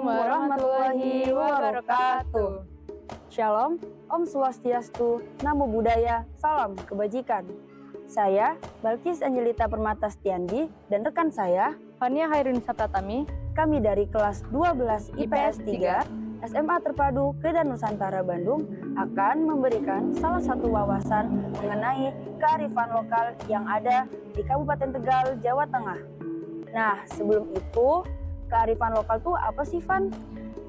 warahmatullahi wabarakatuh. Shalom, Om Swastiastu, Namo Buddhaya, Salam Kebajikan. Saya Balkis Angelita Permata Stiandi dan rekan saya Fania Hairunisa Pratami. Kami dari kelas 12 IPS 3 SMA Terpadu Kedan Nusantara Bandung akan memberikan salah satu wawasan mengenai kearifan lokal yang ada di Kabupaten Tegal, Jawa Tengah. Nah, sebelum itu, kearifan lokal itu apa sih, Van?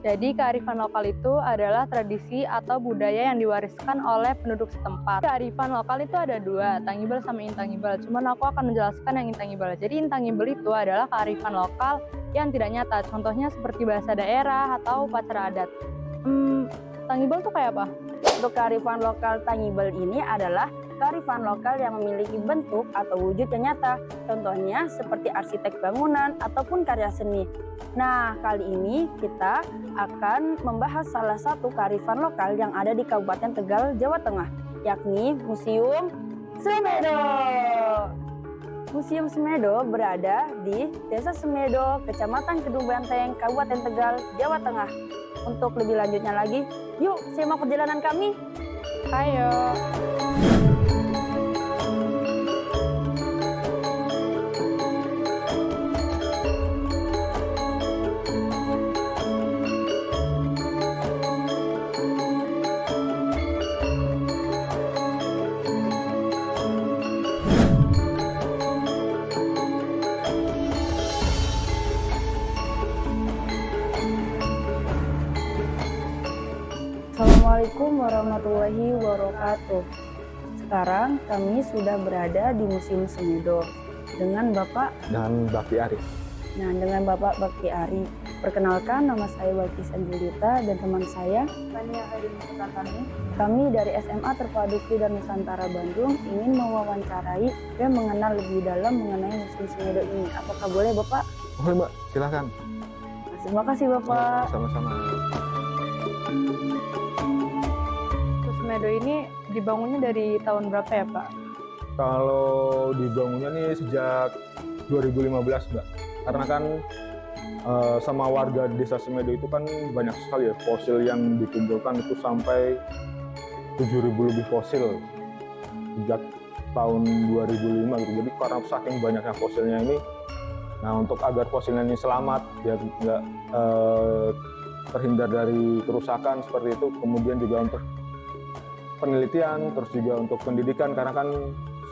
Jadi kearifan lokal itu adalah tradisi atau budaya yang diwariskan oleh penduduk setempat. Kearifan lokal itu ada dua, tangible sama intangible. Cuman aku akan menjelaskan yang intangible. Jadi intangible itu adalah kearifan lokal yang tidak nyata. Contohnya seperti bahasa daerah atau upacara adat. Tangible itu kayak apa? Untuk kearifan lokal tangible ini adalah kearifan lokal yang memiliki bentuk atau wujud yang nyata. Contohnya seperti arsitek bangunan ataupun karya seni. Nah, kali ini kita akan membahas salah satu kearifan lokal yang ada di Kabupaten Tegal, Jawa Tengah, yakni Museum Semedo. Museum Semedo berada di Desa Semedo, Kecamatan Kedung Banteng, Kabupaten Tegal, Jawa Tengah. Untuk lebih lanjutnya lagi, yuk simak perjalanan kami. Ayo. Assalamualaikum warahmatullahi wabarakatuh. Sekarang kami sudah berada di Museum Semedo dengan Bapak dan Bakti Ari. Nah, dengan Bapak Bakti Ari. Perkenalkan, nama saya Balkis Angelita dan teman saya Fania Hairunisa Pratami. Kami dari SMA Terpadu Kedan Nusantara Bandung ingin mewawancarai dan mengenal lebih dalam mengenai Museum Semedo ini. Apakah boleh, Bapak? Boleh, Mbak, silakan. Terima kasih, Bapak. Sama-sama. Semedo ini dibangunnya dari tahun berapa ya, Pak? Kalau dibangunnya nih sejak 2015, Mbak. Karena kan sama warga desa Semedo itu kan banyak sekali ya fosil yang dikumpulkan, itu sampai 7.000 lebih fosil sejak tahun 2005 gitu. Jadi karena saking banyaknya fosilnya ini, nah untuk agar fosilnya ini selamat biar nggak terhindar dari kerusakan seperti itu, kemudian juga untuk penelitian, terus juga untuk pendidikan, karena kan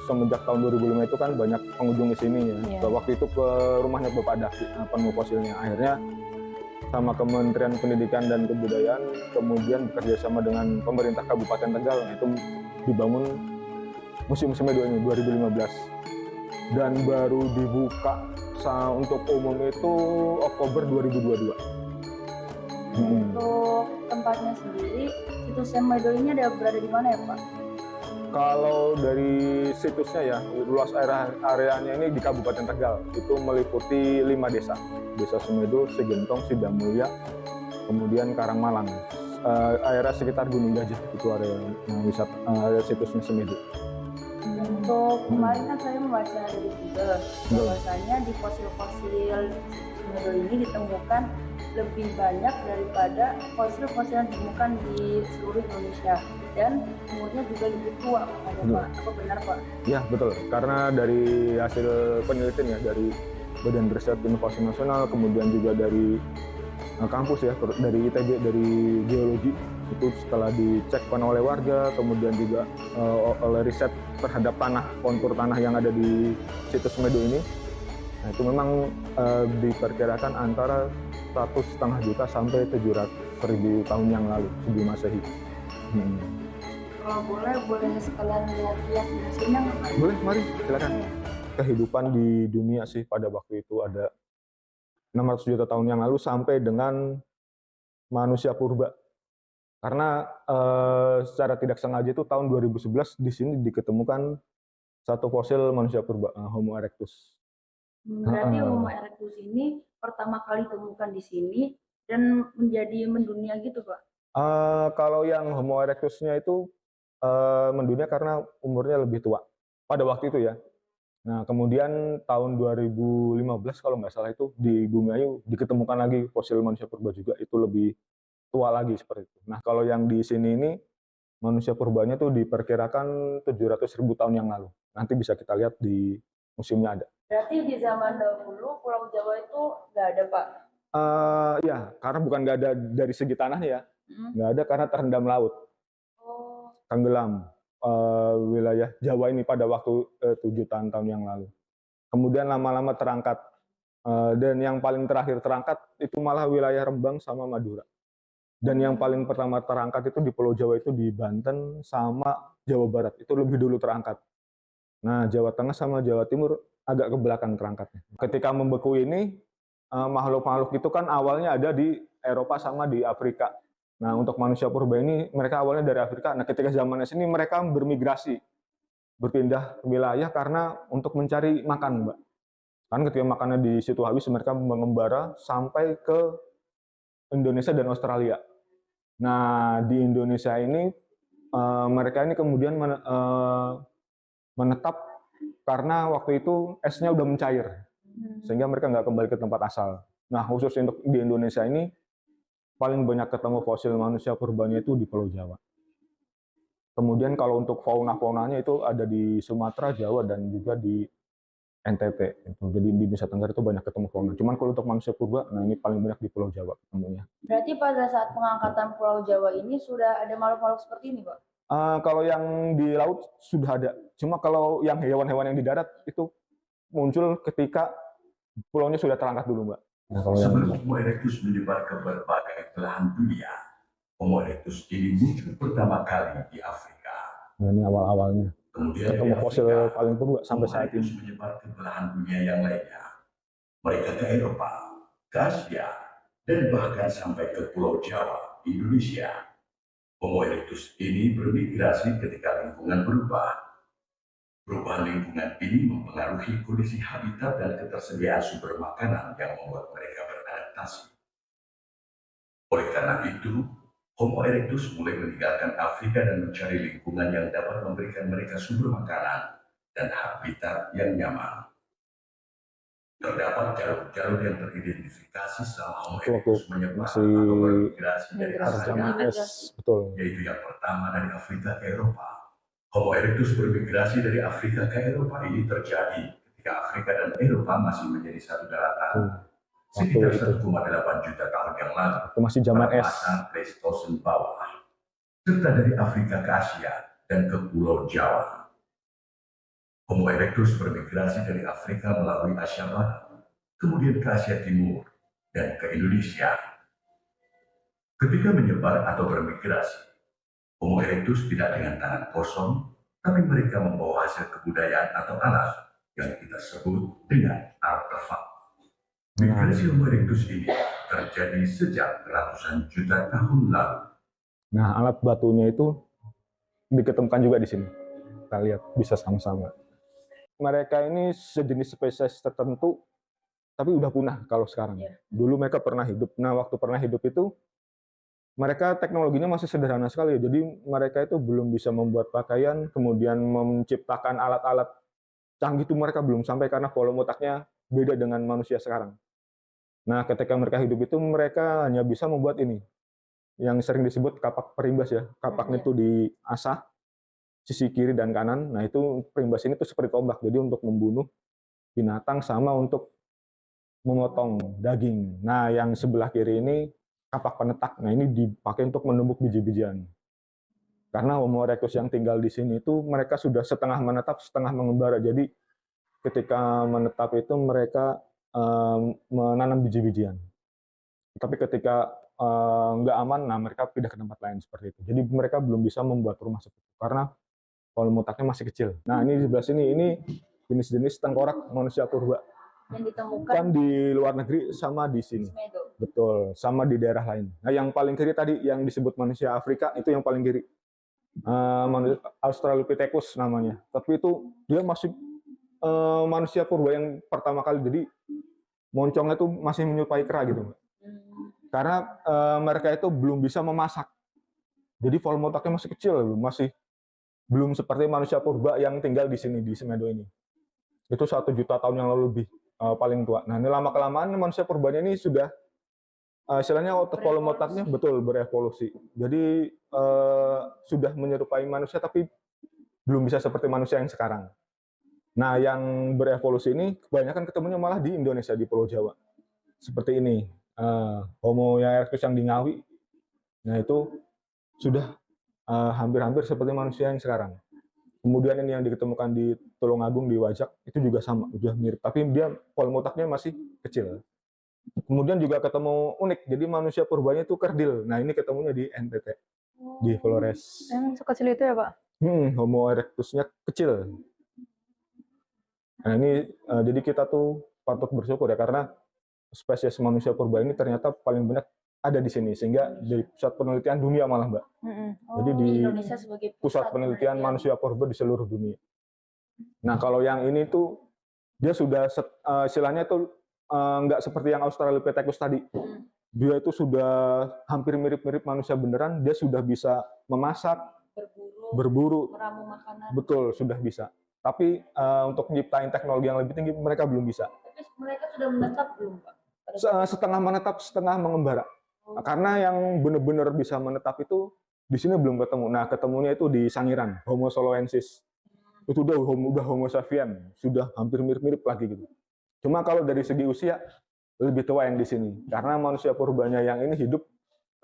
semenjak tahun 2005 itu kan banyak pengunjung ke sini ya. Yeah. Waktu itu ke rumahnya Bapak Davi, penemu fosilnya. Akhirnya sama Kementerian Pendidikan dan Kebudayaan kemudian bekerja sama dengan pemerintah Kabupaten Tegal, itu dibangun Museum Semedo ini 2015. Dan baru dibuka untuk umum itu Oktober 2022. Untuk tempatnya sendiri, situs Semedo ini berada di mana ya, Pak? Kalau dari situsnya ya, luas areanya ini di Kabupaten Tegal, itu meliputi 5 desa. Desa Semedo, Segentong, Sidamulya, kemudian Karangmalang. Area sekitar Gunung Gajah, itu area situsnya Semedo. Untuk kemarin kan saya membaca dari Google, bahwasanya di fosil-fosil Semedo ini ditemukan lebih banyak daripada fosil-fosil yang ditemukan di seluruh Indonesia, dan umurnya juga lebih tua, Pak. Apa benar, Pak? Ya, betul. Karena dari hasil penelitian ya, dari Badan Riset Inovasi Nasional, kemudian juga dari kampus ya, dari ITB, dari geologi, itu setelah dicekkan oleh warga, kemudian juga oleh riset terhadap kontur tanah yang ada di situs Semedo ini. Nah, itu memang diperkirakan antara 1,5 juta sampai 700.000 tahun yang lalu sebelum Masehi. Kalau boleh sekalian lihat-lihat di museumnya nggak, Pak? Boleh, mari silakan. Kehidupan di dunia sih pada waktu itu ada 600 juta tahun yang lalu sampai dengan manusia purba. Karena secara tidak sengaja itu tahun 2011 di sini diketemukan satu fosil manusia purba, Homo erectus. Berarti Homo erectus ini pertama kali ditemukan di sini dan menjadi mendunia gitu, Pak? Kalau yang Homo erectusnya itu mendunia karena umurnya lebih tua pada waktu itu ya. Nah, kemudian tahun 2015 kalau nggak salah itu di Bumiayu diketemukan lagi fosil manusia purba juga, itu lebih tua lagi seperti itu. Nah, kalau yang di sini ini manusia purbanya tuh diperkirakan 700.000 tahun yang lalu. Nanti bisa kita lihat di museumnya ada. Berarti di zaman dahulu Pulau Jawa itu nggak ada, Pak? Ya, karena bukan nggak ada dari segi tanahnya ya, nggak ada karena terendam laut, Oh, tenggelam wilayah Jawa ini pada waktu 7 tahun yang lalu. Kemudian lama-lama terangkat, dan yang paling terakhir terangkat itu malah wilayah Rembang sama Madura. Dan yang paling pertama terangkat itu di Pulau Jawa itu di Banten sama Jawa Barat, itu lebih dulu terangkat. Nah, Jawa Tengah sama Jawa Timur agak ke belakang terangkatnya. Ketika membeku ini, makhluk-makhluk itu kan awalnya ada di Eropa sama di Afrika. Nah, untuk manusia purba ini mereka awalnya dari Afrika. Nah, ketika zamannya sini mereka bermigrasi, berpindah wilayah karena untuk mencari makan, Mbak. Kan ketika makannya di situ habis, mereka mengembara sampai ke Indonesia dan Australia. Nah, di Indonesia ini mereka ini kemudian menetap karena waktu itu esnya udah mencair, sehingga mereka nggak kembali ke tempat asal. Nah, khusus untuk di Indonesia ini paling banyak ketemu fosil manusia purbanya itu di Pulau Jawa. Kemudian kalau untuk fauna-faunanya itu ada di Sumatera, Jawa, dan juga di NTT. Jadi di Nusa Tenggara itu banyak ketemu fauna. Cuman kalau untuk manusia purba, nah ini paling banyak di Pulau Jawa ketemunya. berarti pada saat pengangkatan Pulau Jawa ini sudah ada makhluk-makhluk seperti ini, Pak? Kalau yang di laut sudah ada. Cuma kalau yang hewan-hewan yang di darat itu muncul ketika pulaunya sudah terangkat dulu, Mbak. Nah, sebelum Homo erectus menyebar ke berbagai belahan dunia, Homo erectus ini muncul pertama kali di Afrika. Nah, ini awal-awalnya. Kemudian ketemu fosil paling purba sampai Homo saat ini. erectus menyebar ke belahan dunia yang lainnya. Mereka ke Eropa, ke Asia, dan bahkan sampai ke Pulau Jawa, Indonesia. Homo erectus ini bermigrasi ketika lingkungan berubah. Perubahan lingkungan ini mempengaruhi kondisi habitat dan ketersediaan sumber makanan yang membuat mereka beradaptasi. Oleh karena itu, Homo erectus mulai meninggalkan Afrika dan mencari lingkungan yang dapat memberikan mereka sumber makanan dan habitat yang nyaman. Terdapat jalur-jalur yang teridentifikasi selama Homo erectus menyebar atau bermigrasi dari Asia, betul. yaitu yang pertama dari Afrika ke Eropa. Homo erectus bermigrasi dari Afrika ke Eropa ini terjadi ketika Afrika dan Eropa masih menjadi satu daratan. Sekitar 1,8 juta tahun yang lalu, itu masih zaman es. Masa Pleistosen bawah, serta dari Afrika ke Asia dan ke Pulau Jawa. Homo erectus bermigrasi dari Afrika melalui Asia Barat, kemudian ke Asia Timur, dan ke Indonesia. Ketika menyebar atau bermigrasi, Homo erectus tidak dengan tangan kosong, tapi mereka membawa hasil kebudayaan atau alat yang kita sebut dengan artefak. Migrasi Homo erectus ini terjadi sejak ratusan juta tahun lalu. Nah, alat batunya itu diketemukan juga di sini. Kita lihat, bisa sama-sama. Mereka ini sejenis spesies tertentu, tapi udah punah kalau sekarang. Dulu mereka pernah hidup. Nah, waktu pernah hidup itu, mereka teknologinya masih sederhana sekali. Jadi mereka itu belum bisa membuat pakaian, kemudian menciptakan alat-alat canggih itu mereka belum sampai karena volume otaknya beda dengan manusia sekarang. Nah, ketika mereka hidup itu mereka hanya bisa membuat ini, yang sering disebut kapak perimbas ya. Kapaknya itu diasah sisi kiri dan kanan. Nah, itu perimbas ini tuh seperti tombak. Jadi untuk membunuh binatang sama untuk memotong daging. Nah, yang sebelah kiri ini kapak penetak. Nah, ini dipakai untuk menumbuk biji-bijian. Karena Homo erectus yang tinggal di sini itu mereka sudah setengah menetap, setengah mengembara. Jadi ketika menetap itu mereka menanam biji-bijian. Tapi ketika nggak aman, nah mereka pindah ke tempat lain seperti itu. Jadi mereka belum bisa membuat rumah seperti itu karena volume otaknya masih kecil. Nah, ini di sebelah sini, ini jenis-jenis tengkorak manusia purba yang ditemukan kan di luar negeri sama di sini. Betul, sama di daerah lain. Nah, yang paling kiri tadi yang disebut manusia Afrika itu yang paling kiri. Australopithecus namanya. Tapi itu dia masih manusia purba yang pertama kali. Jadi moncongnya itu masih menyerupai kera gitu. Karena mereka itu belum bisa memasak. Jadi volume otaknya masih kecil, masih belum seperti manusia purba yang tinggal di sini di Semedo ini. Itu 1 juta tahun yang lalu lebih, paling tua. Nah, ini lama-kelamaan manusia purbanya ini sudah, istilahnya volume otaknya betul berevolusi. Jadi, sudah menyerupai manusia tapi belum bisa seperti manusia yang sekarang. Nah, yang berevolusi ini kebanyakan ketemunya malah di Indonesia, di Pulau Jawa. Seperti ini, Homo erectus yang di Ngawi. Nah, itu sudah, hampir-hampir seperti manusia yang sekarang. Kemudian ini yang diketemukan di Tulungagung, di Wajak, itu juga sama, udah mirip. Tapi dia volume otaknya masih kecil. Kemudian juga ketemu unik, jadi manusia purbanya itu kerdil. Nah, ini ketemunya di NTT, di Flores. Emang sekecil itu ya, Pak? Homo erectusnya kecil. Nah, ini jadi kita tuh patut bersyukur ya, karena spesies manusia purba ini ternyata paling banyak ada di sini, sehingga dari pusat penelitian dunia malah, Mbak. Jadi di Indonesia sebagai pusat penelitian manusia purba di seluruh dunia. Nah, kalau yang ini tuh dia sudah istilahnya tuh nggak seperti yang Australopithecus tadi. Dia itu sudah hampir mirip-mirip manusia beneran. Dia sudah bisa memasak, berburu, meramu makanan. betul sudah bisa. Tapi untuk nyiptain teknologi yang lebih tinggi mereka belum bisa. Tapi mereka sudah menetap belum, Pak? Setengah menetap, setengah mengembara. Karena yang benar-benar bisa menetap itu di sini belum ketemu. Nah, ketemunya itu di Sangiran, Homo soloensis. Itu udah Homo sapien, sudah hampir mirip-mirip lagi gitu. Cuma kalau dari segi usia lebih tua yang di sini, karena manusia purbanya yang ini hidup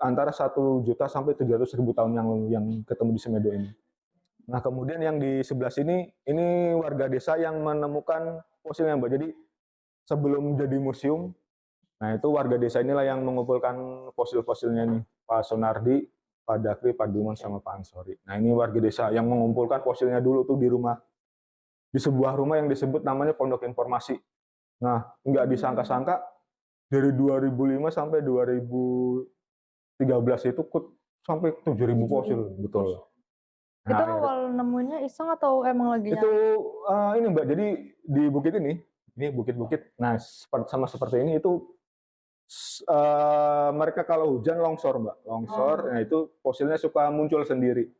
antara 1 juta sampai 700.000 tahun yang ketemu di Semedo ini. Nah, kemudian yang di sebelah sini ini warga desa yang menemukan fosilnya, Mbak. Jadi sebelum jadi museum, nah itu warga desa inilah yang mengumpulkan fosil-fosilnya nih, Pak Sonardi, Pak Dakri, Pak Duman, sama Pak Ansori. Nah, ini warga desa yang mengumpulkan fosilnya dulu tuh di rumah, di sebuah rumah yang disebut namanya Pondok Informasi. Nah, nggak disangka-sangka dari 2005 sampai 2013 itu sampai 7.000 fosil, betul. Itu Nah, awal nemunya iseng atau emang lagi itu ini Mbak, jadi di bukit ini bukit-bukit. Nah, sama seperti ini itu mereka kalau hujan longsor, Mbak, longsor. Nah, itu fosilnya suka muncul sendiri.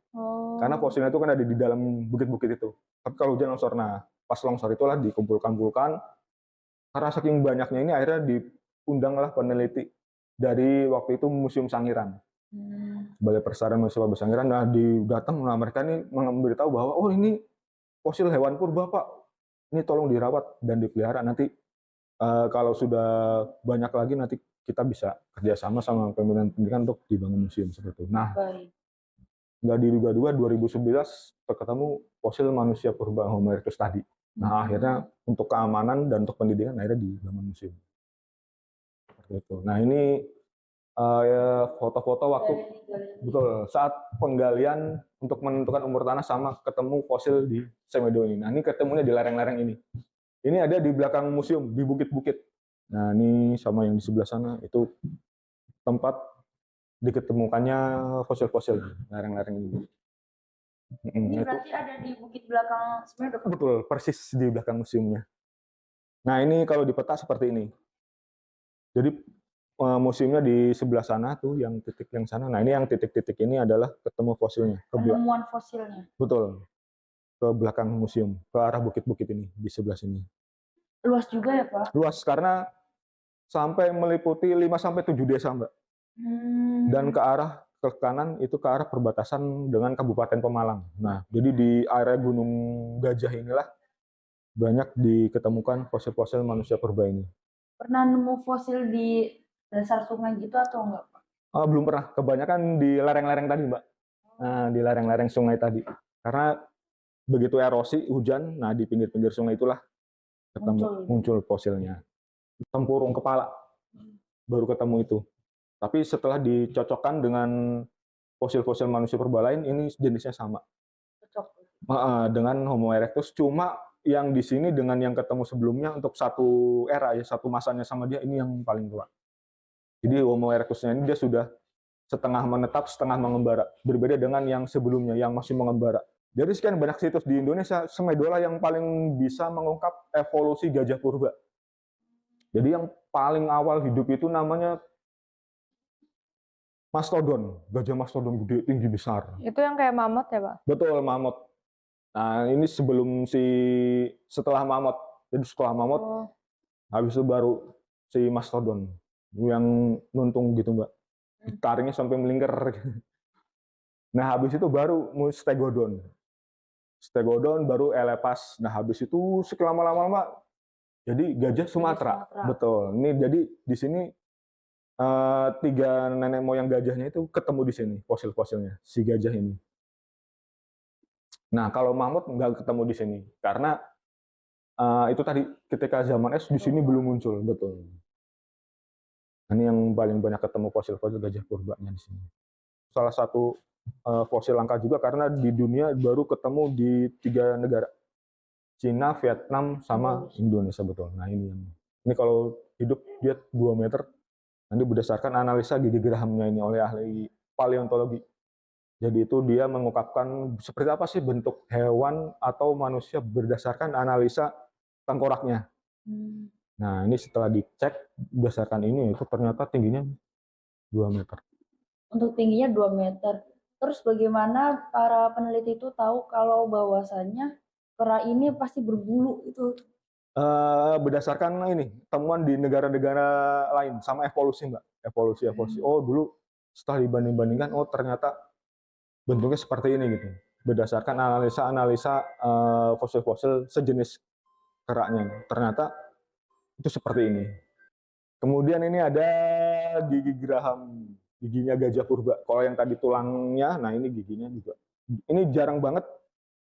Karena fosilnya itu kan ada di dalam bukit-bukit itu. Tapi kalau hujan longsor, nah pas longsor itulah dikumpulkan. Karena saking banyaknya ini akhirnya diundanglah peneliti dari waktu itu Museum Sangiran. Balai Persaraan Mahasiswa Sangiran. Nah, nah mereka ini memberitahu bahwa oh ini fosil hewan purba, Pak. Ini tolong dirawat dan dipelihara. Nanti kalau sudah banyak lagi nanti kita bisa kerjasama sama Kementerian Pendidikan untuk dibangun museum seperti itu. Nah, nggak diduga-duga 2011 ketemu fosil manusia purba Homo erectus tadi. Nah, akhirnya untuk keamanan dan untuk pendidikan akhirnya dibangun museum. Seperti itu. Nah, ini foto-foto waktu betul saat penggalian untuk menentukan umur tanah sama ketemu fosil di Semedo ini. Nah, ini ketemunya di lereng-lereng ini. Ini ada di belakang museum di bukit-bukit. Nah, ini sama yang di sebelah sana itu tempat diketemukannya fosil-fosil lereng-lereng ini. Ini berarti ada di bukit belakang Semedo. Betul, persis di belakang museumnya. Nah, ini kalau di peta seperti ini. Jadi museumnya di sebelah sana tuh, yang titik yang sana. Nah, ini yang titik-titik ini adalah ketemu fosilnya. Penemuan fosilnya. Betul. Ke belakang museum, ke arah bukit-bukit ini di sebelah sini. Luas juga ya, Pak? Luas karena sampai meliputi 5 sampai 7 desa, Mbak. Dan ke kanan itu ke arah perbatasan dengan Kabupaten Pemalang. Nah, jadi di area Gunung Gajah inilah banyak diketemukan fosil-fosil manusia purba ini. Pernah nemu fosil di dasar sungai gitu atau enggak, Pak? Belum pernah. Kebanyakan di lereng-lereng tadi, Mbak. Nah, di lereng-lereng sungai tadi. Karena begitu erosi, hujan, nah di pinggir-pinggir sungai itulah muncul fosilnya. Tempurung kepala baru ketemu itu. Tapi setelah dicocokkan dengan fosil-fosil manusia purba lain, ini jenisnya sama. Cocok. Dengan Homo erectus, cuma yang di sini dengan yang ketemu sebelumnya untuk satu era ya, satu masanya sama dia, ini yang paling tua. Jadi Homo erectusnya ini dia sudah setengah menetap, setengah mengembara. Berbeda dengan yang sebelumnya yang masih mengembara. Jadi sekian banyak situs di Indonesia, Semedo yang paling bisa mengungkap evolusi gajah purba. Jadi yang paling awal hidup itu namanya mastodon, gajah mastodon gede, tinggi besar. Itu yang kayak mamut ya, Pak? Betul, mamut. Nah, ini setelah mamut. Jadi setelah mamut, habis itu baru si mastodon yang nuntung gitu Mbak. Taringnya sampai melingkar. Nah habis itu baru stegodon. Stegodon baru elepas. Nah habis itu lama-lama jadi gajah Sumatera. Betul. Ini jadi di sini 3 nenek moyang gajahnya itu ketemu di sini fosil-fosilnya si gajah ini. Nah kalau mamut nggak ketemu di sini karena itu tadi ketika zaman es di sini belum muncul, betul. Ini yang paling banyak ketemu fosil-fosil gajah purbanya di sini. Salah satu fosil langka juga karena di dunia baru ketemu di 3 negara, Cina, Vietnam, sama Indonesia, betul. Nah ini kalau hidup dia 2 meter. Nanti berdasarkan analisa gigi gerahamnya ini oleh ahli paleontologi. Jadi itu dia mengungkapkan seperti apa sih bentuk hewan atau manusia berdasarkan analisa tengkoraknya. Nah ini setelah dicek berdasarkan ini itu ternyata tingginya 2 meter. Untuk tingginya 2 meter. Terus bagaimana para peneliti itu tahu kalau bahwasannya kera ini pasti berbulu itu? Berdasarkan ini temuan di negara-negara lain sama evolusi Mbak. Evolusi. Oh dulu setelah dibanding-bandingkan, oh ternyata bentuknya seperti ini gitu. Berdasarkan analisa fosil-fosil sejenis keraknya, ternyata itu seperti ini. Kemudian ini ada gigi geraham, giginya gajah purba. Kalau yang tadi tulangnya, nah ini giginya juga. Ini jarang banget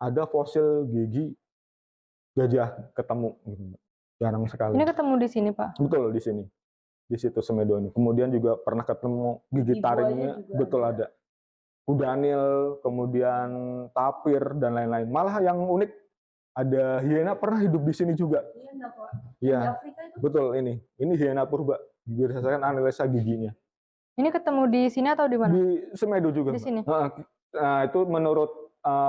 ada fosil gigi gajah ketemu, gitu. Jarang sekali. Ini ketemu di sini Pak? Betul, di sini, di situ Semedo ini. Kemudian juga pernah ketemu gigi taringnya, betul ada. Kudanil, kemudian tapir dan lain-lain. Malah yang unik ada hiena pernah hidup di sini juga. Hiena Pak. Iya, Di Afrika itu? betul ini hiena purba berdasarkan analisa giginya. Ini ketemu di sini atau di mana? Di Semedo juga. Di sini. Nah, itu menurut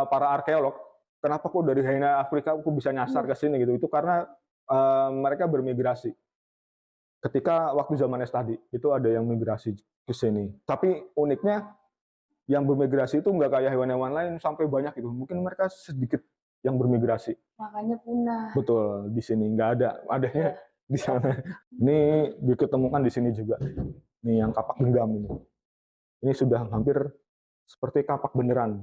para arkeolog, kenapa kok dari hiena Afrika kok bisa nyasar ke sini gitu? Itu karena mereka bermigrasi. Ketika waktu zaman es tadi itu ada yang migrasi ke sini. Tapi uniknya yang bermigrasi itu nggak kayak hewan-hewan lain sampai banyak itu. Mungkin mereka sedikit yang bermigrasi. Makanya punah. Betul, di sini nggak ada, adanya di sana. Ini diketemukan di sini juga. Ini yang kapak genggam ini. Ini sudah hampir seperti kapak beneran.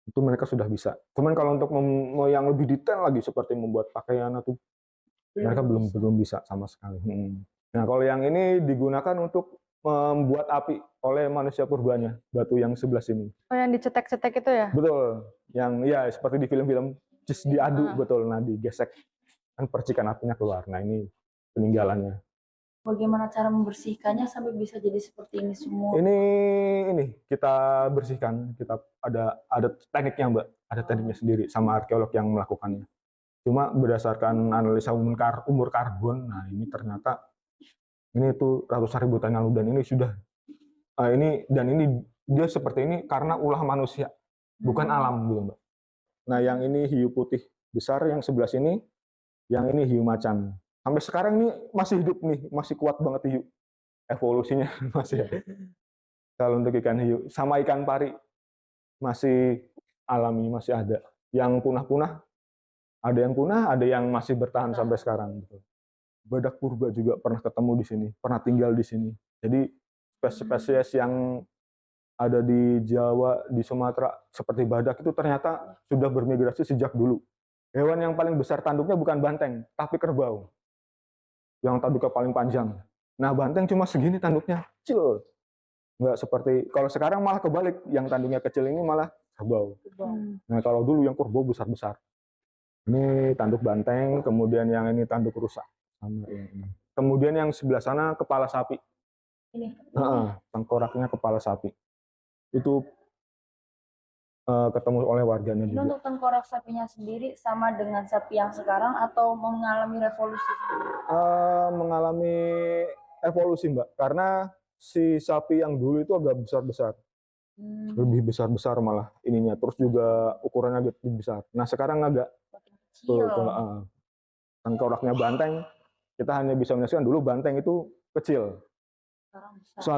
Itu mereka sudah bisa. Cuman kalau untuk yang lebih detail lagi seperti membuat pakaian atau mereka belum bisa sama sekali. Nah kalau yang ini digunakan untuk membuat api oleh manusia purbanya, batu yang sebelah sini. Oh yang dicetek-cetek itu ya? Betul, yang ya seperti di film-film diadu, betul, nah digesek kan percikan apinya keluar. Nah ini peninggalannya. Bagaimana cara membersihkannya sampai bisa jadi seperti ini semua? Ini kita bersihkan, kita ada tekniknya Mbak, ada tekniknya sendiri sama arkeolog yang melakukannya. Cuma berdasarkan analisa umur karbon, nah ini ternyata ini tuh ratusan ribu tahun lalu dan ini sudah ini dia seperti ini karena ulah manusia, bukan alam gitu Mbak. Nah yang ini hiu putih besar yang sebelah sini, yang ini hiu macan. Sampai sekarang ini masih hidup nih, masih kuat banget hiu. Evolusinya masih. Kalau untuk ikan hiu sama ikan pari masih alami, masih ada. Yang punah-punah, ada yang punah, ada yang masih bertahan sampai sekarang. Badak purba juga pernah ketemu di sini, pernah tinggal di sini. Jadi spesies yang ada di Jawa, di Sumatera seperti badak itu ternyata sudah bermigrasi sejak dulu. Hewan yang paling besar tanduknya bukan banteng, tapi kerbau. Yang tanduknya paling panjang. Nah banteng cuma segini tanduknya, kecil. Nggak seperti, kalau sekarang malah kebalik, yang tanduknya kecil ini malah kerbau. Nah kalau dulu yang kerbau besar-besar. Ini tanduk banteng, kemudian yang ini tanduk rusa. Kemudian yang sebelah sana kepala sapi. Ini. Tengkoraknya kepala sapi. Itu ketemu oleh warganya Ini juga. untuk tengkorak sapinya sendiri sama dengan sapi yang sekarang atau mengalami revolusi? Mengalami evolusi Mbak, karena si sapi yang dulu itu agak besar-besar. Lebih besar-besar malah ininya, terus juga ukurannya agak lebih besar. Nah sekarang agak kecil. Tengkoraknya banteng, kita hanya bisa menyaksikan dulu banteng itu kecil,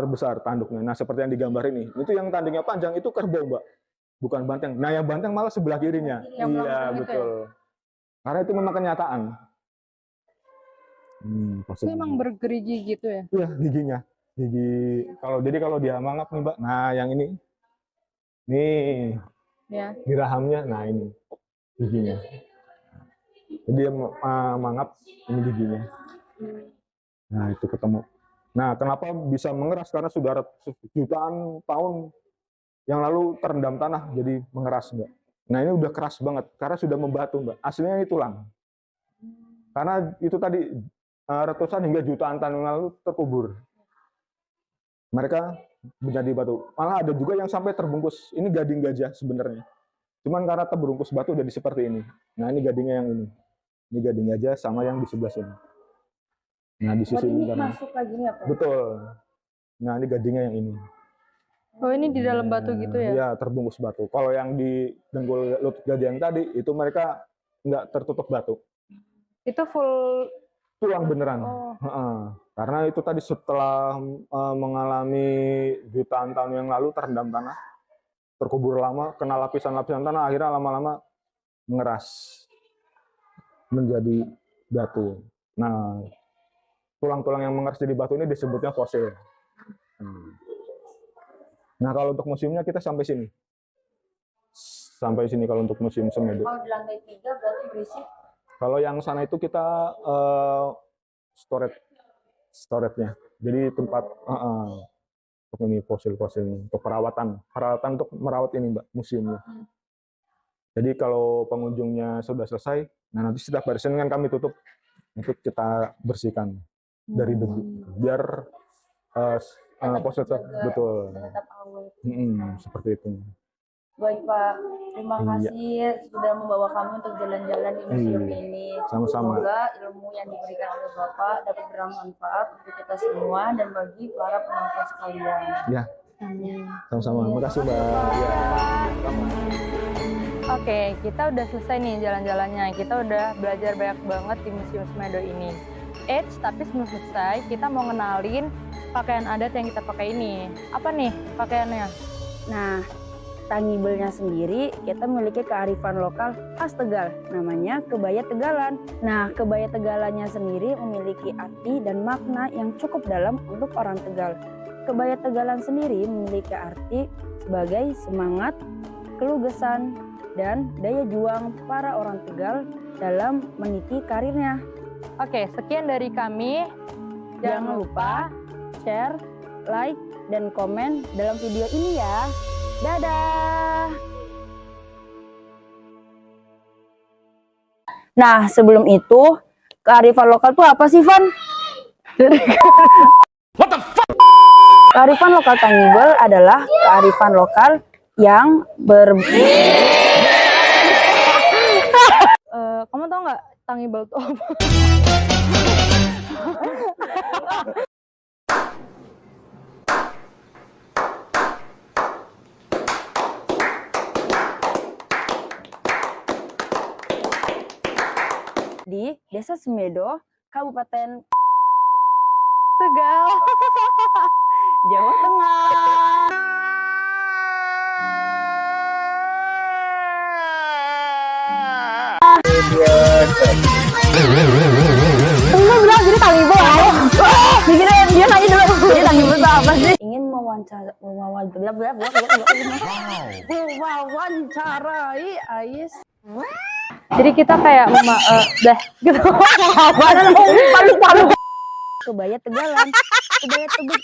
besar tanduknya. Nah seperti yang digambar ini, itu yang tanduknya panjang itu kerbau Mbak, bukan banteng. Nah yang banteng malah sebelah kirinya. Iya betul. Karena itu memang kenyataan. Itu emang bergerigi gitu ya? Iya, giginya. Kalau dia mangap nih, Mbak. Nah, yang ini. Nih, Ya. di rahamnya. Nah, ini giginya. Jadi dia mangap, ini giginya. Nah, itu ketemu. Nah, kenapa bisa mengeras? Karena sudah jutaan tahun yang lalu terendam tanah, jadi mengeras, Mbak. Nah, ini udah keras banget, karena sudah membatu, Mbak. Aslinya ini tulang. Karena itu tadi, ratusan hingga jutaan tahun yang lalu terkubur. Mereka menjadi batu. Malah ada juga yang sampai terbungkus. Ini gading gajah sebenarnya. Cuman karena terbungkus batu jadi seperti ini. Nah, ini gadingnya yang ini. Ini gading gajah sama yang di sebelah sini. Nah, di sisi ini utara. masuk lagi ya, Pak? Betul. Nah, ini gadingnya yang ini. Oh, ini di dalam batu gitu ya? Iya, terbungkus batu. Kalau yang di dengkul lutut gajah yang tadi, itu mereka nggak tertutup batu. Itu full Tulang beneran. Oh. Karena itu tadi setelah mengalami jutaan tahun yang lalu terendam tanah, terkubur lama, kena lapisan-lapisan tanah, akhirnya lama-lama mengeras menjadi batu. Nah, tulang-tulang yang mengeras jadi batu ini disebutnya fosil. Nah, kalau untuk museumnya kita sampai sini. Sampai sini kalau untuk museum Semedo. Kalau di lantai 3 berarti berisi? Kalau yang sana itu kita storage-nya. Jadi tempat untuk ini fosil-fosil untuk peralatan untuk merawat ini, Mbak, museumnya. Jadi kalau pengunjungnya sudah selesai, nah nanti setiap barisan kan kami tutup, itu kita bersihkan dari debu, biar fosil betul. Tetap awet. Seperti itu. Baik, Pak. Terima kasih sudah membawa kami untuk jalan-jalan di museum ini. Sama-sama. Semoga ilmu yang diberikan oleh Bapak dapat bermanfaat untuk kita semua dan bagi para penonton sekalian. Ya. Sama-sama. Terima kasih, Mbak. Ya. Oke, kita udah selesai nih jalan-jalannya. Kita udah belajar banyak banget di Museum Semedo ini. Tapi sebelum selesai, kita mau ngenalin pakaian adat yang kita pakai ini. Apa nih pakaiannya? Nah, Tangibelnya sendiri kita memiliki kearifan lokal khas Tegal, namanya kebaya Tegalan. Nah, kebaya Tegalannya sendiri memiliki arti dan makna yang cukup dalam untuk orang Tegal. Kebaya Tegalan sendiri memiliki arti sebagai semangat, kelugesan, dan daya juang para orang Tegal dalam meniti karirnya. Oke, sekian dari kami. Jangan lupa share, like, dan komen dalam video ini ya. Dadah! Nah, sebelum itu, kearifan lokal itu apa sih, Van? What the fuck? Kearifan lokal Tangibel adalah kearifan lokal yang Kamu tau nggak Tangibel itu apa? di Desa Semedo, Kabupaten Tegal, Jawa Tengah. Enggak bilang jadi Tangibel ayo. Dia nanya dulu, jadi Tangibel itu apa sih? Ingin mewawancarai Ais. Jadi kita kayak gitu. Palu. Kebaya Tegalan, kebaya Tebet.